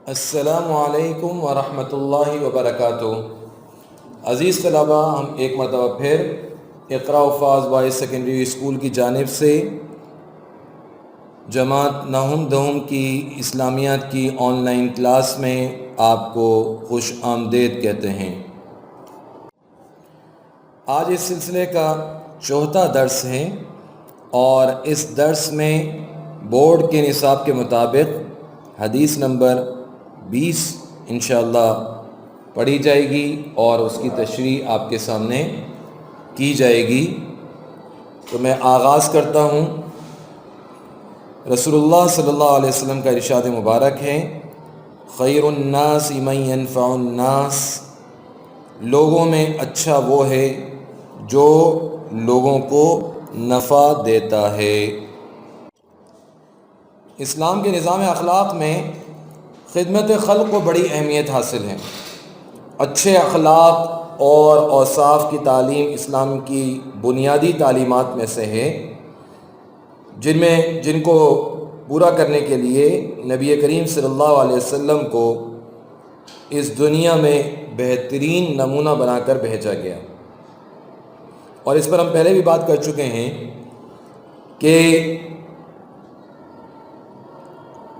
السلام علیکم ورحمۃ اللہ وبرکاتہ۔ عزیز طلباء، ہم ایک مرتبہ پھر اقرا وفاظ بوائز سیکنڈری اسکول کی جانب سے جماعت نہم دہم کی اسلامیات کی آن لائن کلاس میں آپ کو خوش آمدید کہتے ہیں۔ آج اس سلسلے کا چوتھا درس ہے اور اس درس میں بورڈ کے نصاب کے مطابق حدیث نمبر 20 انشاءاللہ پڑھی جائے گی اور اس کی تشریح آپ کے سامنے کی جائے گی۔ تو میں آغاز کرتا ہوں۔ رسول اللہ صلی اللہ علیہ وسلم کا ارشاد مبارک ہے، خیر الناس من ينفع الناس، لوگوں میں اچھا وہ ہے جو لوگوں کو نفع دیتا ہے۔ اسلام کے نظام اخلاق میں خدمت خلق کو بڑی اہمیت حاصل ہے۔ اچھے اخلاق اور اوصاف کی تعلیم اسلام کی بنیادی تعلیمات میں سے ہے، جن کو پورا کرنے کے لیے نبی کریم صلی اللہ علیہ وسلم کو اس دنیا میں بہترین نمونہ بنا کر بھیجا گیا۔ اور اس پر ہم پہلے بھی بات کر چکے ہیں کہ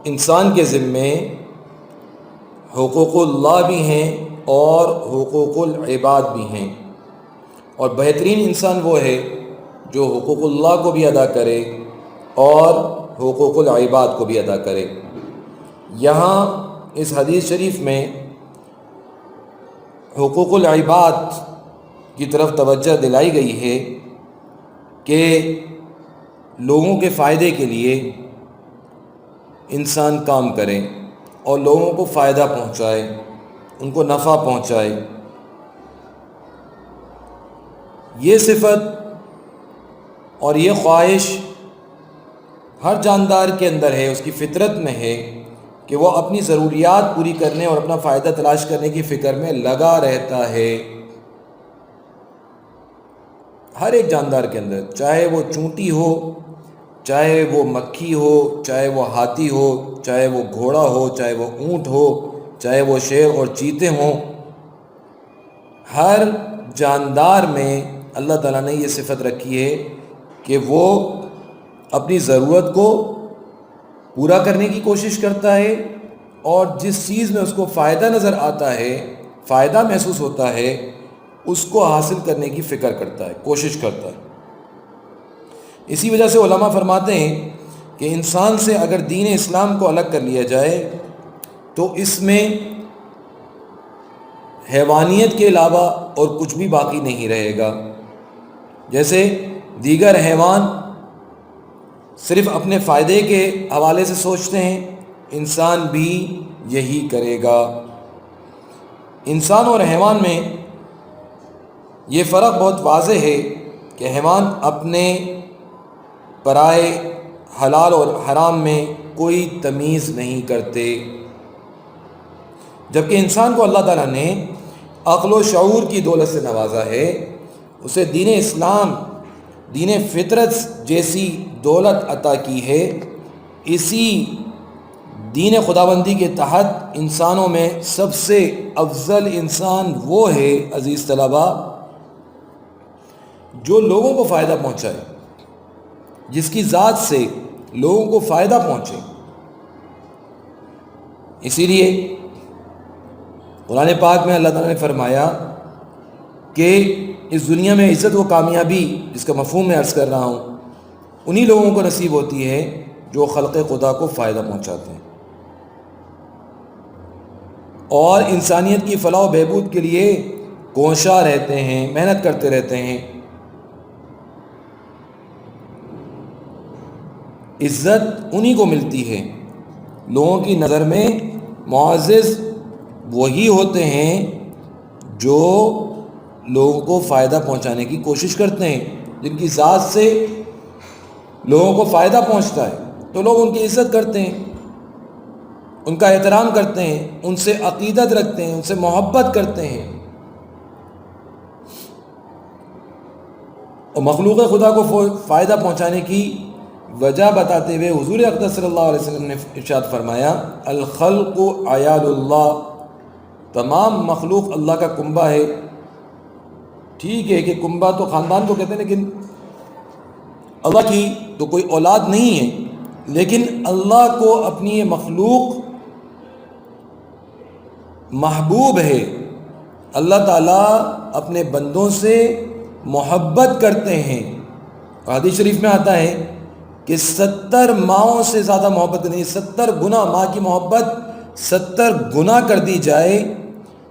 انسان کے ذمے حقوق اللہ بھی ہیں اور حقوق العباد بھی ہیں، اور بہترین انسان وہ ہے جو حقوق اللہ کو بھی ادا کرے اور حقوق العباد کو بھی ادا کرے۔ یہاں اس حدیث شریف میں حقوق العباد کی طرف توجہ دلائی گئی ہے کہ لوگوں کے فائدے کے لیے انسان کام کرے اور لوگوں کو فائدہ پہنچائے، ان کو نفع پہنچائے۔ یہ صفت اور یہ خواہش ہر جاندار کے اندر ہے، اس کی فطرت میں ہے کہ وہ اپنی ضروریات پوری کرنے اور اپنا فائدہ تلاش کرنے کی فکر میں لگا رہتا ہے۔ ہر ایک جاندار کے اندر، چاہے وہ چونٹی ہو، چاہے وہ مکھی ہو، چاہے وہ ہاتھی ہو، چاہے وہ گھوڑا ہو، چاہے وہ اونٹ ہو، چاہے وہ شیر اور چیتے ہوں، ہر جاندار میں اللہ تعالیٰ نے یہ صفت رکھی ہے کہ وہ اپنی ضرورت کو پورا کرنے کی کوشش کرتا ہے، اور جس چیز میں اس کو فائدہ نظر آتا ہے، فائدہ محسوس ہوتا ہے، اس کو حاصل کرنے کی فکر کرتا ہے، کوشش کرتا ہے۔ اسی وجہ سے علماء فرماتے ہیں کہ انسان سے اگر دین اسلام کو الگ کر لیا جائے تو اس میں حیوانیت کے علاوہ اور کچھ بھی باقی نہیں رہے گا۔ جیسے دیگر حیوان صرف اپنے فائدے کے حوالے سے سوچتے ہیں، انسان بھی یہی کرے گا۔ انسان اور حیوان میں یہ فرق بہت واضح ہے کہ حیوان اپنے پرائے حلال اور حرام میں کوئی تمیز نہیں کرتے، جبکہ انسان کو اللہ تعالیٰ نے عقل و شعور کی دولت سے نوازا ہے، اسے دین اسلام، دین فطرت جیسی دولت عطا کی ہے۔ اسی دین خداوندی کے تحت انسانوں میں سب سے افضل انسان وہ ہے عزیز طلباء جو لوگوں کو فائدہ پہنچائے، جس کی ذات سے لوگوں کو فائدہ پہنچے۔ اسی لیے قرآن پاک میں اللہ تعالیٰ نے فرمایا کہ اس دنیا میں عزت و کامیابی، جس کا مفہوم میں عرض کر رہا ہوں، انہی لوگوں کو نصیب ہوتی ہے جو خلق خدا کو فائدہ پہنچاتے ہیں اور انسانیت کی فلاح و بہبود کے لیے کوشاں رہتے ہیں، محنت کرتے رہتے ہیں۔ عزت انہی کو ملتی ہے، لوگوں کی نظر میں معزز وہی ہوتے ہیں جو لوگوں کو فائدہ پہنچانے کی کوشش کرتے ہیں، جن کی ذات سے لوگوں کو فائدہ پہنچتا ہے تو لوگ ان کی عزت کرتے ہیں، ان کا احترام کرتے ہیں، ان سے عقیدت رکھتے ہیں، ان سے محبت کرتے ہیں۔ اور مخلوق خدا کو فائدہ پہنچانے کی وجہ بتاتے ہوئے حضور اقدس صلی اللہ علیہ وسلم نے ارشاد فرمایا الخلق عیال اللہ، تمام مخلوق اللہ کا کنبہ ہے۔ ٹھیک ہے کہ کنبہ تو خاندان کو کہتے ہیں، لیکن اللہ کی تو کوئی اولاد نہیں ہے، لیکن اللہ کو اپنی یہ مخلوق محبوب ہے۔ اللہ تعالیٰ اپنے بندوں سے محبت کرتے ہیں، اور حدیث شریف میں آتا ہے کہ 70 ماؤں سے زیادہ محبت نہیں، 70 گنا ماں کی محبت 70 گنا کر دی جائے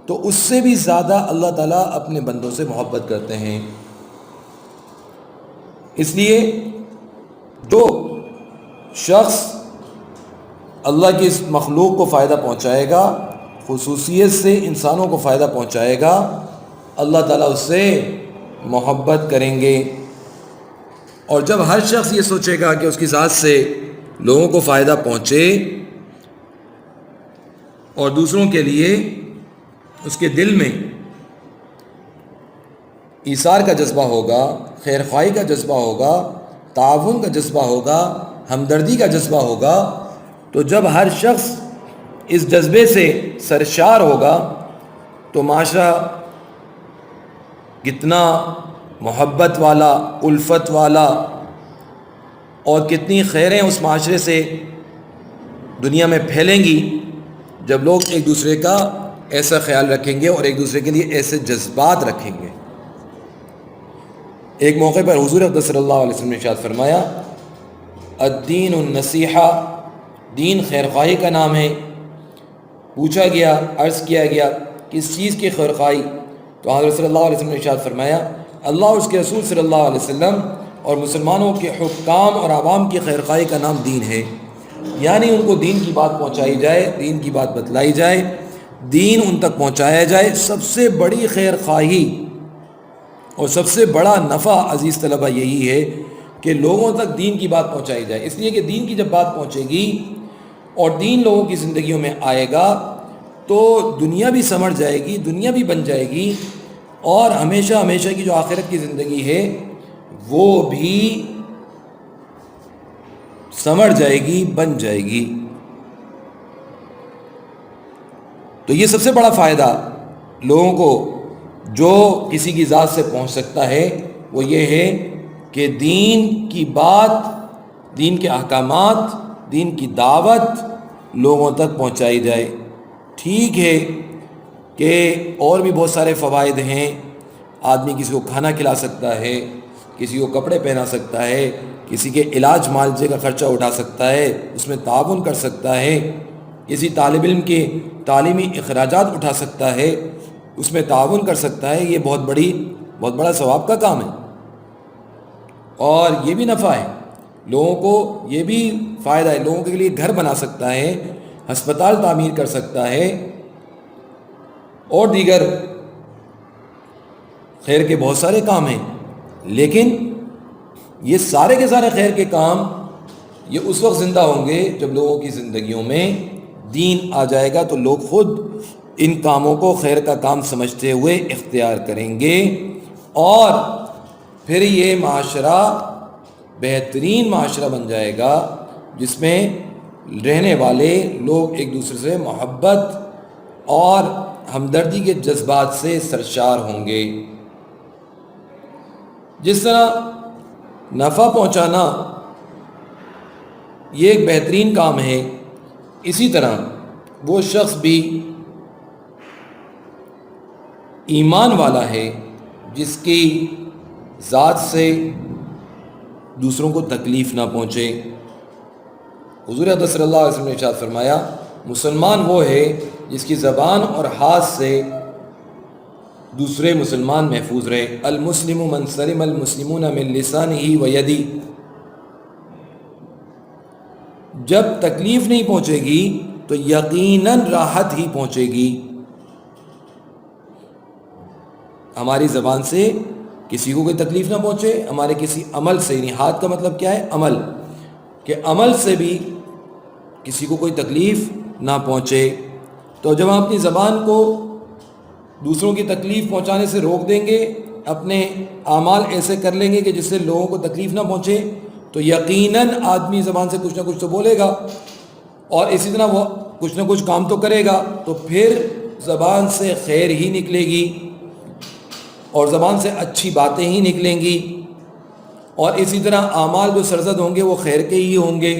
تو اس سے بھی زیادہ اللہ تعالیٰ اپنے بندوں سے محبت کرتے ہیں۔ اس لیے جو شخص اللہ کی اس مخلوق کو فائدہ پہنچائے گا، خصوصیت سے انسانوں کو فائدہ پہنچائے گا، اللہ تعالیٰ اس سے محبت کریں گے۔ اور جب ہر شخص یہ سوچے گا کہ اس کی ذات سے لوگوں کو فائدہ پہنچے اور دوسروں کے لیے اس کے دل میں ایثار کا جذبہ ہوگا، خیر خواہی کا جذبہ ہوگا، تعاون کا جذبہ ہوگا، ہمدردی کا جذبہ ہوگا، تو جب ہر شخص اس جذبے سے سرشار ہوگا تو معاشرہ کتنا محبت والا، الفت والا، اور کتنی خیریں اس معاشرے سے دنیا میں پھیلیں گی جب لوگ ایک دوسرے کا ایسا خیال رکھیں گے اور ایک دوسرے کے لیے ایسے جذبات رکھیں گے۔ ایک موقع پر حضور اقدس صلی اللہ علیہ وسلم نے ارشاد فرمایا الدین النصیحہ، دین خیر خواہی کا نام ہے۔ پوچھا گیا، عرض کیا گیا کس چیز کی خیر خواہی؟ تو حضرت صلی اللہ علیہ وسلم نے ارشاد فرمایا اللہ اور اس کے رسول صلی اللہ علیہ وسلم اور مسلمانوں کے حکام اور عوام کی خیر خواہی کا نام دین ہے۔ یعنی ان کو دین کی بات پہنچائی جائے، دین کی بات بتلائی جائے، دین ان تک پہنچایا جائے۔ سب سے بڑی خیر خواہی اور سب سے بڑا نفع عزیز طلبہ یہی ہے کہ لوگوں تک دین کی بات پہنچائی جائے، اس لیے کہ دین کی جب بات پہنچے گی اور دین لوگوں کی زندگیوں میں آئے گا تو دنیا بھی سمجھ جائے گی، دنیا بھی بن جائے گی، اور ہمیشہ ہمیشہ کی جو آخرت کی زندگی ہے وہ بھی سمجھ جائے گی، بن جائے گی۔ تو یہ سب سے بڑا فائدہ لوگوں کو جو کسی کی ذات سے پہنچ سکتا ہے وہ یہ ہے کہ دین کی بات، دین کے احکامات، دین کی دعوت لوگوں تک پہنچائی جائے۔ ٹھیک ہے کہ اور بھی بہت سارے فوائد ہیں، آدمی کسی کو کھانا کھلا سکتا ہے، کسی کو کپڑے پہنا سکتا ہے، کسی کے علاج معالجے کا خرچہ اٹھا سکتا ہے، اس میں تعاون کر سکتا ہے، کسی طالب علم کے تعلیمی اخراجات اٹھا سکتا ہے، اس میں تعاون کر سکتا ہے۔ یہ بہت بڑا ثواب کا کام ہے، اور یہ بھی نفع ہے، لوگوں کو یہ بھی فائدہ ہے، لوگوں کے لیے گھر بنا سکتا ہے، ہسپتال تعمیر کر سکتا ہے، اور دیگر خیر کے بہت سارے کام ہیں۔ لیکن یہ سارے کے سارے خیر کے کام یہ اس وقت زندہ ہوں گے جب لوگوں کی زندگیوں میں دین آ جائے گا، تو لوگ خود ان کاموں کو خیر کا کام سمجھتے ہوئے اختیار کریں گے، اور پھر یہ معاشرہ بہترین معاشرہ بن جائے گا جس میں رہنے والے لوگ ایک دوسرے سے محبت اور ہمدردی کے جذبات سے سرشار ہوں گے۔ جس طرح نفع پہنچانا یہ ایک بہترین کام ہے، اسی طرح وہ شخص بھی ایمان والا ہے جس کی ذات سے دوسروں کو تکلیف نہ پہنچے۔ حضور اقدس صلی اللہ علیہ وسلم نے ارشاد فرمایا مسلمان وہ ہے جس کی زبان اور ہاتھ سے دوسرے مسلمان محفوظ رہے۔ المسلم من سلم المسلمون من لسانہ و یدی۔ جب تکلیف نہیں پہنچے گی تو یقیناً راحت ہی پہنچے گی۔ ہماری زبان سے کسی کو کوئی تکلیف نہ پہنچے، ہمارے کسی عمل سے، یعنی ہاتھ کا مطلب کیا ہے؟ عمل، کہ عمل سے بھی کسی کو کوئی تکلیف نہ پہنچے۔ تو جب ہم اپنی زبان کو دوسروں کی تکلیف پہنچانے سے روک دیں گے، اپنے اعمال ایسے کر لیں گے کہ جس سے لوگوں کو تکلیف نہ پہنچے، تو یقیناً آدمی زبان سے کچھ نہ کچھ تو بولے گا، اور اسی طرح وہ کچھ نہ کچھ کام تو کرے گا، تو پھر زبان سے خیر ہی نکلے گی اور زبان سے اچھی باتیں ہی نکلیں گی، اور اسی طرح اعمال جو سرزد ہوں گے وہ خیر کے ہی ہوں گے،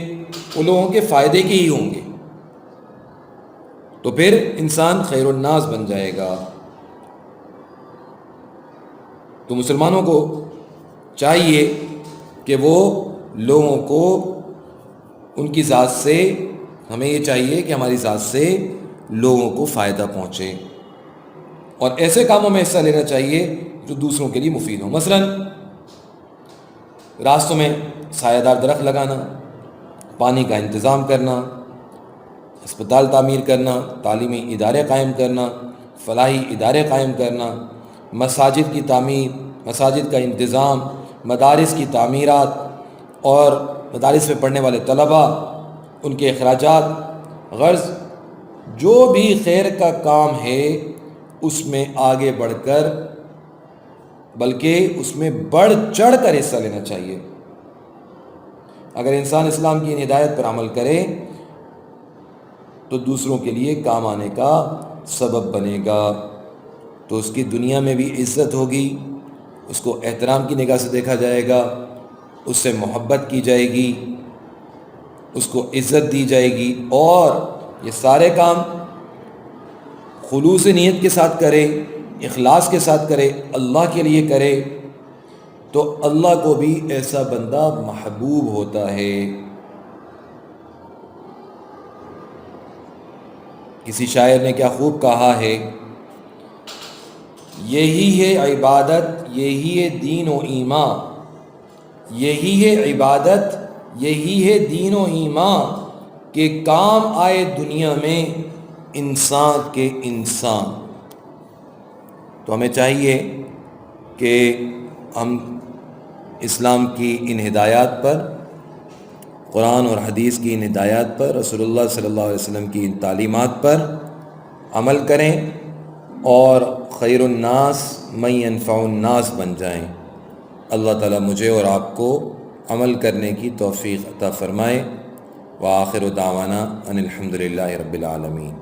وہ لوگوں کے فائدے کے ہی ہوں گے، تو پھر انسان خیر الناس بن جائے گا۔ تو مسلمانوں کو چاہیے کہ وہ لوگوں کو ان کی ذات سے، ہمیں یہ چاہیے کہ ہماری ذات سے لوگوں کو فائدہ پہنچے، اور ایسے کاموں میں حصہ لینا چاہیے جو دوسروں کے لیے مفید ہوں۔ مثلا راستوں میں سایہ دار درخت لگانا، پانی کا انتظام کرنا، اسپتال تعمیر کرنا، تعلیمی ادارے قائم کرنا، فلاحی ادارے قائم کرنا، مساجد کی تعمیر، مساجد کا انتظام، مدارس کی تعمیرات، اور مدارس میں پڑھنے والے طلباء، ان کے اخراجات، غرض جو بھی خیر کا کام ہے اس میں آگے بڑھ کر، بلکہ اس میں بڑھ چڑھ کر حصہ لینا چاہیے۔ اگر انسان اسلام کی ان ہدایت پر عمل کرے تو دوسروں کے لیے کام آنے کا سبب بنے گا، تو اس کی دنیا میں بھی عزت ہوگی، اس کو احترام کی نگاہ سے دیکھا جائے گا، اس سے محبت کی جائے گی، اس کو عزت دی جائے گی، اور یہ سارے کام خلوص نیت کے ساتھ کرے، اخلاص کے ساتھ کرے، اللہ کے لیے کرے، تو اللہ کو بھی ایسا بندہ محبوب ہوتا ہے۔ کسی شاعر نے کیا خوب کہا ہے، یہی ہے عبادت، یہی ہے دین و ایمان، یہی ہے عبادت، یہی ہے دین و ایمان، کہ کام آئے دنیا میں انسان کے انسان۔ تو ہمیں چاہیے کہ ہم اسلام کی ان ہدایات پر، قرآن اور حدیث کی ان ہدایات پر، رسول اللہ صلی اللہ علیہ وسلم کی ان تعلیمات پر عمل کریں، اور خیر الناس من ينفع الناس بن جائیں۔ اللہ تعالیٰ مجھے اور آپ کو عمل کرنے کی توفیق عطا فرمائے۔ وآخر دعوانا ان الحمد للہ رب العالمین۔